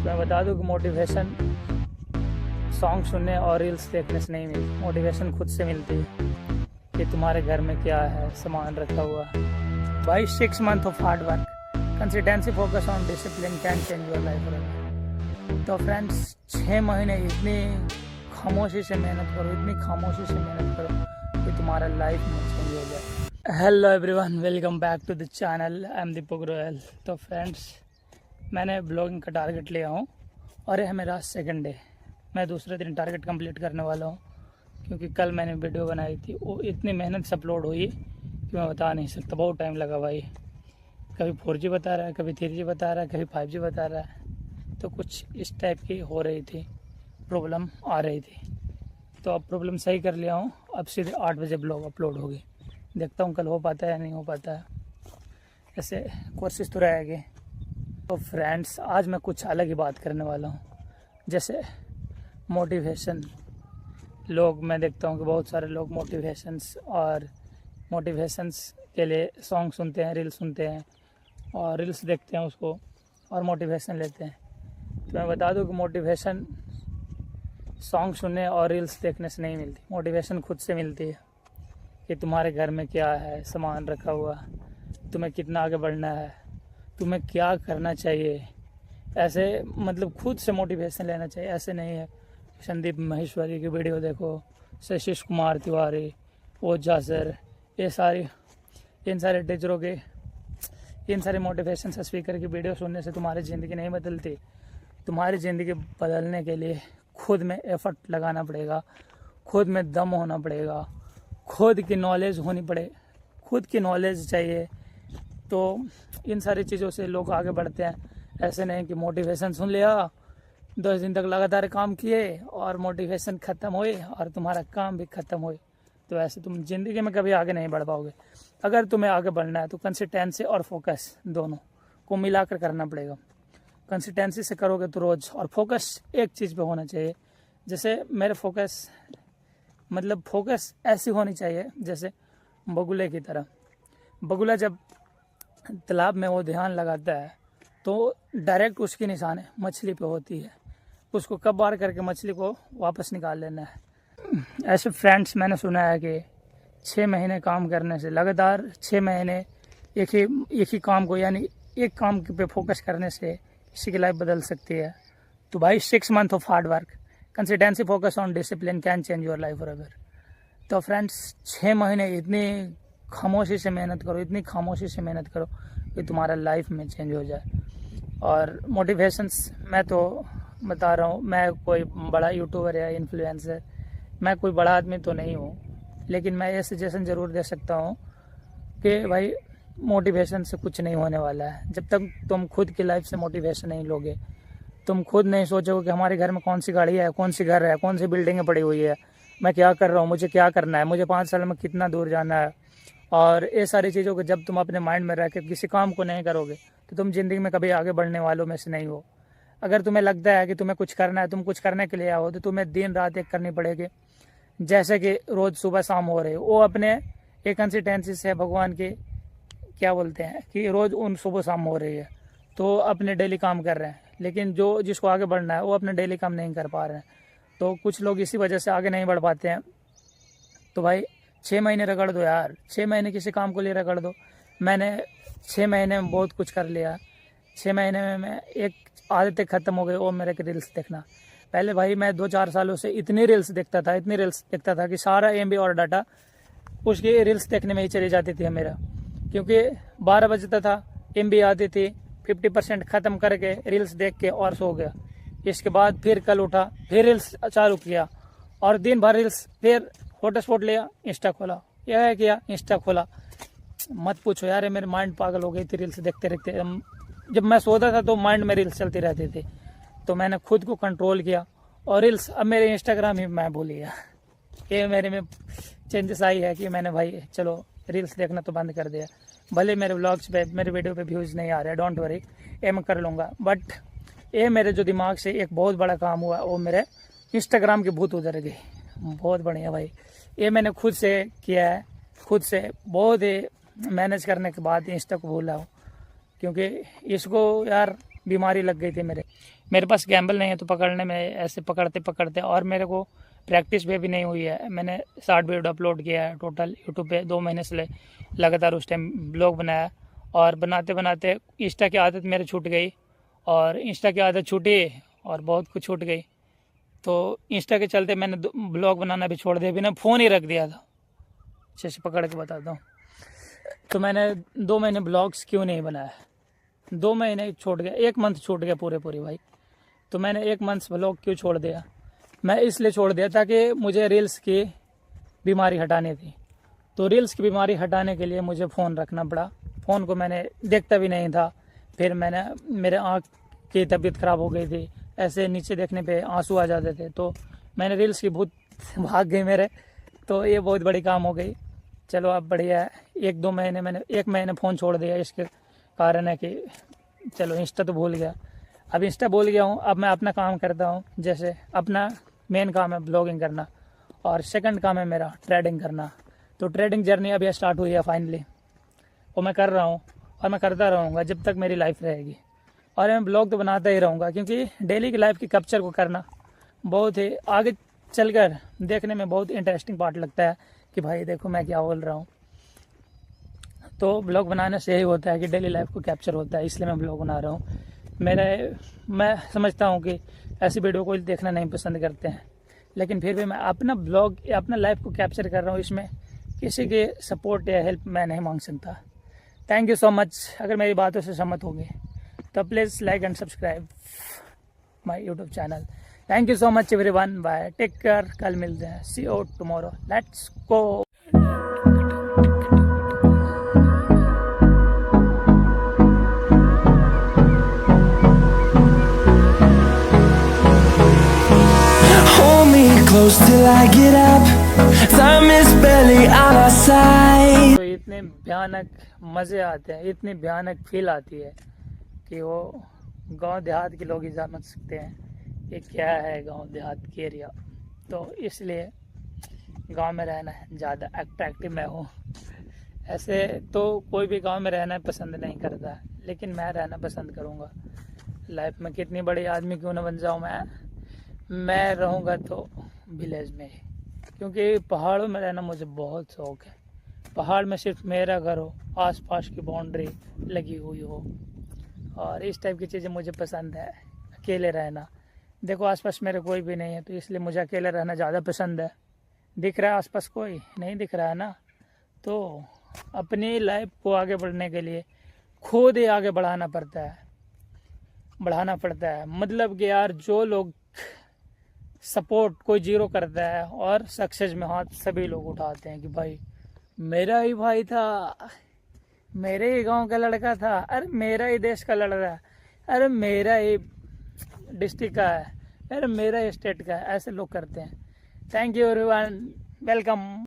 मैं बता दूं कि मोटिवेशन सॉन्ग सुनने और रील्स देखने से नहीं मिलती। मोटिवेशन खुद से मिलती है कि तुम्हारे घर में क्या है, सामान रखा हुआ। भाई 6 months of hard work, consistency, focus on discipline can change your life. तो फ्रेंड्स 6 महीने इतनी खामोशी से मेहनत करो, इतनी खामोशी से मेहनत करो कि तुम्हारा लाइफ में चेंज हो जाए। Hello everyone, welcome back to the channel. I am Deepak Royal. तो फ्रेंड्स मैंने ब्लॉगिंग का टारगेट लिया हूँ और ये है मेरा सेकंड डे। मैं दूसरे दिन टारगेट कंप्लीट करने वाला हूँ क्योंकि कल मैंने वीडियो बनाई थी, वो इतनी मेहनत से अपलोड हुई कि मैं बता नहीं सकता। बहुत टाइम लगा भाई। कभी 4G बता रहा है, कभी 3G बता रहा है, कभी 5G बता रहा है। तो कुछ इस टाइप की हो रही थी, प्रॉब्लम आ रही थी। तो अब प्रॉब्लम सही कर लिया हूँ। अब सीधे 8 बजे ब्लॉग अपलोड होगी। देखता हूँ कल हो पाता है या नहीं हो पाता है, ऐसे कोशिश तो रहेगी। तो फ्रेंड्स आज मैं कुछ अलग ही बात करने वाला हूँ, जैसे मोटिवेशन। लोग, मैं देखता हूँ कि बहुत सारे लोग मोटिवेशंस के लिए सॉन्ग सुनते हैं, रील्स सुनते हैं और रील्स देखते हैं उसको और मोटिवेशन लेते हैं। तो मैं बता दूं कि मोटिवेशन सॉन्ग सुनने और रील्स देखने से नहीं मिलती। मोटिवेशन खुद से मिलती है कि तुम्हारे घर में क्या है, सामान रखा हुआ, तुम्हें कितना आगे बढ़ना है, तुम्हें क्या करना चाहिए। ऐसे मतलब खुद से मोटिवेशन लेना चाहिए। ऐसे नहीं है संदीप माहेश्वरी की वीडियो देखो, शशिश कुमार तिवारी, ओझा सर, इन सारे टीचरों के, इन सारे मोटिवेशन स्पीकर की वीडियो सुनने से तुम्हारी ज़िंदगी नहीं बदलती। तुम्हारी ज़िंदगी बदलने के लिए खुद में एफर्ट लगाना पड़ेगा, खुद में दम होना पड़ेगा, खुद की नॉलेज होनी पड़े, खुद की नॉलेज चाहिए। तो इन सारी चीज़ों से लोग आगे बढ़ते हैं। ऐसे नहीं कि मोटिवेशन सुन लिया, 10 दिन तक लगातार काम किए और मोटिवेशन ख़त्म हुए और तुम्हारा काम भी ख़त्म हुए। तो ऐसे तुम ज़िंदगी में कभी आगे नहीं बढ़ पाओगे। अगर तुम्हें आगे बढ़ना है तो कंसिस्टेंसी और फोकस दोनों को मिलाकर करना पड़ेगा। कंसिस्टेंसी से करोगे तो रोज़, और फोकस एक चीज़ पे होना चाहिए। जैसे मेरे फोकस ऐसी होनी चाहिए जैसे बगुले की तरह। बगुला जब तालाब में वो ध्यान लगाता है तो डायरेक्ट उसकी निशान मछली पे होती है। उसको कब बार करके मछली को वापस निकाल लेना है। ऐसे फ्रेंड्स मैंने सुना है कि 6 महीने काम करने से, लगातार 6 महीने एक ही काम को, यानी एक काम पे फोकस करने से किसी की लाइफ बदल सकती है। तो भाई 6 months of hard work, consistency, focus on discipline can change your life forever. तो फ्रेंड्स 6 महीने इतनी खामोशी से मेहनत करो, इतनी खामोशी से मेहनत करो कि तुम्हारा लाइफ में चेंज हो जाए। और मोटिवेशंस मैं तो बता रहा हूँ, मैं कोई बड़ा यूट्यूबर या इन्फ्लुएंसर, मैं कोई बड़ा आदमी तो नहीं हूँ, लेकिन मैं ये सजेशन ज़रूर दे सकता हूँ कि भाई मोटिवेशन से कुछ नहीं होने वाला है। जब तक तुम खुद की लाइफ से मोटिवेशन नहीं लोगे, तुम खुद नहीं सोचोगे कि हमारे घर में कौन सी गाड़ी है, कौन सी घर है, कौन सी बिल्डिंगें पड़ी हुई है, मैं क्या कर रहा हूँ, मुझे क्या करना है, मुझे 5 साल में कितना दूर जाना है, और ये सारी चीज़ों को जब तुम अपने माइंड में रह के किसी काम को नहीं करोगे तो तुम ज़िंदगी में कभी आगे बढ़ने वालों में से नहीं हो। अगर तुम्हें लगता है कि तुम्हें कुछ करना है, तुम कुछ करने के लिए आओ, तो तुम्हें दिन रात एक करनी पड़ेगी। जैसे कि रोज़ सुबह शाम हो रहे हो, वो अपने एक कंसिस्टेंसी से भगवान की क्या बोलते हैं कि रोज़ उन सुबह शाम हो रही है, तो अपने डेली काम कर रहे हैं। लेकिन जिसको आगे बढ़ना है वो अपने डेली काम नहीं कर पा रहे हैं। तो कुछ लोग इसी वजह से आगे नहीं बढ़ पाते हैं। तो भाई 6 महीने रगड़ दो यार, 6 महीने किसी काम को लिए रगड़ दो। मैंने 6 महीने में बहुत कुछ कर लिया। 6 महीने में मैं एक आदतें ख़त्म हो गई, वो मेरे के रील्स देखना। पहले भाई मैं 2-4 सालों से इतनी रील्स देखता था कि सारा MB और डाटा उसकी रील्स देखने में ही चली जाती थी मेरा। क्योंकि 12 बजता था, MB आती थी, 50% ख़त्म करके रील्स देख के और सो गया। इसके बाद फिर कल उठा, फिर रील्स चालू किया और दिन भर रील्स, फिर हॉटस्पॉट लिया, इंस्टा खोला, यह किया, इंस्टा खोला। मत पूछो यार, ये मेरे माइंड पागल हो गई थी रील्स देखते देखते। जब मैं सोता था तो माइंड में रील्स चलती रहती थी। तो मैंने खुद को कंट्रोल किया और रील्स अब मेरे इंस्टाग्राम ही मैं भूल गया। ये मेरे में चेंजेस आई है कि मैंने भाई चलो रील्स देखना तो बंद कर दिया। भले मेरे व्लॉग्स पे, मेरे वीडियो पे व्यूज़ नहीं आ रहे, डोंट वरी, ये मैं कर लूँगा। बट ये मेरे जो दिमाग से एक बहुत बड़ा काम हुआ, वो मेरे इंस्टाग्राम की भूत उतर गई। बहुत बढ़िया भाई, ये मैंने खुद से किया है, खुद से बहुत ही मैनेज करने के बाद इंस्टा को भूला हूँ। क्योंकि इसको यार बीमारी लग गई थी मेरे पास गैम्बल नहीं है, तो पकड़ने में ऐसे पकड़ते पकड़ते, और मेरे को प्रैक्टिस भी अभी नहीं हुई है। मैंने 60 वीडियो अपलोड किया है टोटल यूट्यूब पे 2 महीने से लगातार उस टाइम ब्लॉग बनाया, और बनाते बनाते इंस्टा की आदत मेरी छूट गई, और इंस्टा की आदत छूटी और बहुत कुछ छूट गई। तो इंस्टा के चलते मैंने ब्लॉग बनाना भी छोड़ दिया, बिना फ़ोन ही रख दिया था। अच्छे से पकड़ के बताता हूँ, तो मैंने 2 महीने ब्लॉग्स क्यों नहीं बनाया, 2 महीने छूट गया, 1 मंथ छूट गया पूरे भाई। तो मैंने 1 मंथ ब्लॉग क्यों छोड़ दिया, मैं इसलिए छोड़ दिया ताकि मुझे रील्स की बीमारी हटानी थी। तो रील्स की बीमारी हटाने के लिए मुझे फ़ोन रखना पड़ा। फ़ोन को मैंने देखता भी नहीं था, फिर मेरे आँख की तबीयत ख़राब हो गई थी, ऐसे नीचे देखने पे आंसू आ जाते थे, तो मैंने रील्स की भूत भाग गई मेरे, तो ये बहुत बड़ी काम हो गई। चलो अब बढ़िया है, 1-2 महीने मैंने 1 महीने फ़ोन छोड़ दिया, इसके कारण है कि चलो इंस्टा तो भूल गया। अब इंस्टा भूल गया हूँ, अब मैं अपना काम करता हूँ। जैसे अपना मेन काम है ब्लॉगिंग करना, और सेकंड काम है मेरा ट्रेडिंग करना। तो ट्रेडिंग जर्नी अभी स्टार्ट हुई है फाइनली, वो मैं कर रहा हूँ और मैं करता रहूँगा जब तक मेरी लाइफ रहेगी। और मैं ब्लॉग तो बनाता ही रहूँगा, क्योंकि डेली की लाइफ की कैप्चर को करना बहुत ही आगे चलकर देखने में बहुत इंटरेस्टिंग पार्ट लगता है कि भाई देखो मैं क्या बोल रहा हूँ। तो ब्लॉग बनाने से यही होता है कि डेली लाइफ को कैप्चर होता है, इसलिए मैं ब्लॉग बना रहा हूँ। मैं समझता हूँ कि ऐसी वीडियो कोई देखना नहीं पसंद करते हैं, लेकिन फिर भी मैं अपना ब्लॉग या अपना लाइफ को कैप्चर कर रहा हूँ। इसमें किसी के सपोर्ट या हेल्प मैं नहीं मांग सकता। Thank you so much. अगर मेरी बातों से सहमत होंगे तो please like and subscribe my YouTube channel. Thank you so much everyone, bye, take care. कल मिलते हैं, see you tomorrow, let's go. Close till I get up, time is barely on our side. तो इतने भयानक मज़े आते हैं, इतनी भयानक फील आती है कि वो गांव देहात के लोग ही समझ सकते हैं कि क्या है गांव देहात की एरिया। तो इसलिए गांव में रहना ज़्यादा अट्रैक्टिव मैं हूँ। ऐसे तो कोई भी गांव में रहना पसंद नहीं करता, लेकिन मैं रहना पसंद करूँगा। लाइफ में कितनी बड़ी आदमी क्यों ना बन जाऊँ, मैं रहूँगा तो विलेज में ही, क्योंकि पहाड़ों में रहना मुझे बहुत शौक़ है। पहाड़ में सिर्फ मेरा घर हो, आसपास की बाउंड्री लगी हुई हो, और इस टाइप की चीज़ें मुझे पसंद है। अकेले रहना, देखो आसपास मेरे कोई भी नहीं है, तो इसलिए मुझे अकेले रहना ज़्यादा पसंद है। दिख रहा है आसपास कोई नहीं दिख रहा है ना, तो अपनी लाइफ को आगे बढ़ने के लिए खुद ही आगे बढ़ाना पड़ता है। मतलब कि यार, जो लोग सपोर्ट कोई जीरो करता है और सक्सेस में हाथ सभी लोग उठाते हैं कि भाई मेरा ही भाई था, मेरे ही गांव का लड़का था, अरे मेरा ही देश का लड़का है, अरे मेरा ही डिस्ट्रिक्ट का है, अरे मेरा ही स्टेट का है, ऐसे लोग करते हैं। Thank you everyone, welcome.